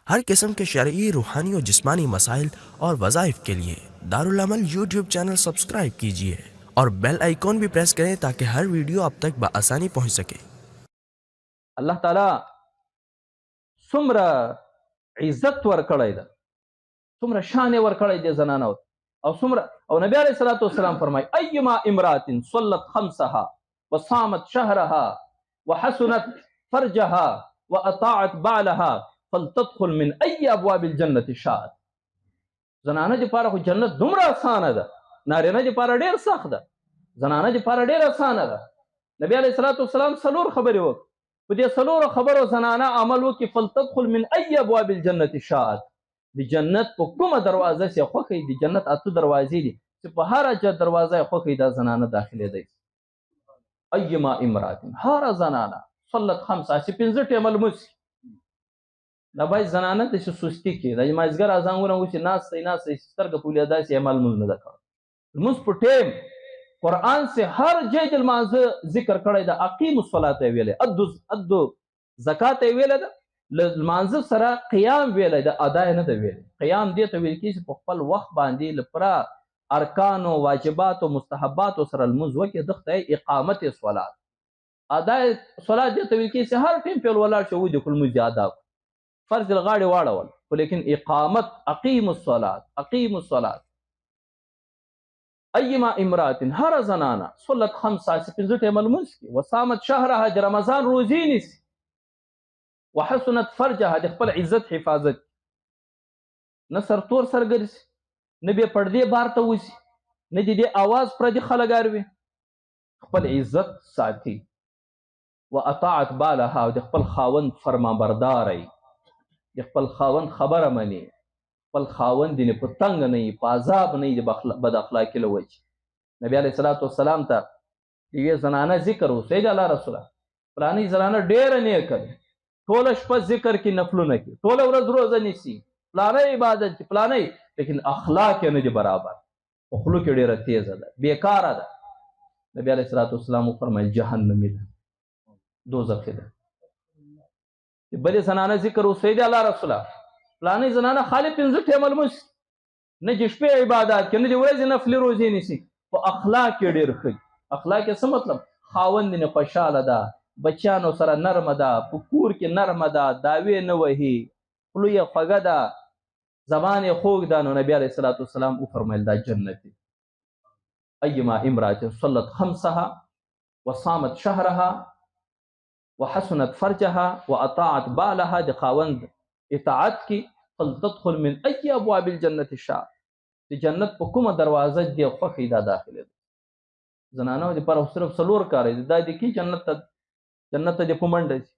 हर किस्म के शरई, रूहानी और जिस्मानी मसाइल और वज़ाइफ के लिए दारुल अमल यूट्यूब चैनल सब्सक्राइब कीजिए और बेल आइकॉन भी प्रेस करें ताकि हर वीडियो आप तक बआसानी पहुंच सके। अल्लाह ताला څومره عزت ورکړی ده، څومره شان یې ورکړی دی زنانو او څومره او نبی علیه الصلاة والسلام فرمایي ایما امرات صلت خمسها وصامت شهرها وحسنت فرجها واطاعت بعلها فلتدخل من ای ابواب الجنة شاءت. زنانه دپاره خو جنت دومره اسانه ده، نارینه دپاره ډېر سخت ده، زنانه دپاره ډېر اسانه ده. نبی علیه الصلاة والسلام څلور خبرې وکړې، په دې څلورو خبرو زنانه عمل وکړي فلتدخل من ای ابواب الجنة شاءت. د جنت په کومه دروازه چې خوښه د جنت اته دروازې دي چې په هره دروازه یې خوښه دا زنانه داخلېدی. ایما امرات، هره زنانه صلت خمسه چې پنځه ټیمه لمونځ کړي. دا باید زنانه داسې سستي کړي، د مازدیګر اذان ونهوسي ناستی ناستی سترګه پولې داسې عمل لمونځ نه ده کړی. لمونځ په ټیم قرآن سے هر جای د لمانځه ذکر کړی ده. اقیموا الصلاة یې ویلی، ادو زکات یې ویلی ده، له لمانځه سره قیام ویلی ده، ادا یې نه ده ویلی. قیام دې ته ویل کېږي چې په خپل وخت باندې له پوره ارکانو واجباتو مستحباتو سره لمونځ وکړي، دغه ته یې اقامت صلات. ادا صلات دې ته ویل کېږي چې هر ټیم پې ولاړ شي ودې کړو لمونځ دې ادا کړو، فرض یې غاړې واړول، خو لیکن اقامت اقیموا الصلاة اقیموا الصلاة. ایما امرات، هر زنانه صلت خمسه چې پنځه ټیمه لمونځ کړي، وصامت شهرها د رمضان روزې نیسي، وحسنت فرجها د خپل عزت حفاظت، نه سرتور سر ګرځي، نه بې پردې بار ته وځي، نه د دې اواز پردي خلک اروي، خپل عزت ساتي. واطاعت بالها، او د خپل خاوند فرمانبرداری، د خپل خاوند خبره مني، خپل خاوند یې په تنګ نه وي، په عذاب نه وي د بد اخلاقي له وجې. نبي علیه الصلاة والسلام ته یوې زنانه ذکر وسید الله رسوله، فلانۍ زنانه ډېره نیکه ده، ټوله شپه ذکر کې نفلونه کوي، ټوله ورځ روزه نیسي، فلانی عبادت کوي فلانی، لیکن اخلاق یې نه دي برابر، په خولو کې ډېره تیزه ده، بېکاره ده. نبي علیه الصلاة والسلام وفرمیل جهنمي ده، دوزخي ده. بلې زنانه ذکر وسید الله رسوله، فلانۍ زنانه خالي پنځه ټیمه لمونځ، نه د شپې عبادات کوي، نه د ورځې نفلي روزې نیسي، په اخلاق کې ډېر ښه. اخلاق یې څه مطلب؟ خاوند یې خوشحاله ده، بچیانو سره نرمه ده، په کور کې نرمه ده، دعوې نه وهي، خوله یې خوږه ده، زبان یې خوږ ده. نو نبي علیه الصلاة والسلام وفرمیل دا جنت دی. ایما امرات صلت خمسها وصامت شهرها وحسنت فرجها واطاعت بالها، د خاوند اطاعت کی، فلتدخل من ای ابواب الجنة شاء. د جنت په کومه دروازه دې خوښه دا داخله ده. زنانو دپاره صرف څلور کار دي، دا دې کې جنت ته دې په منډه ځي.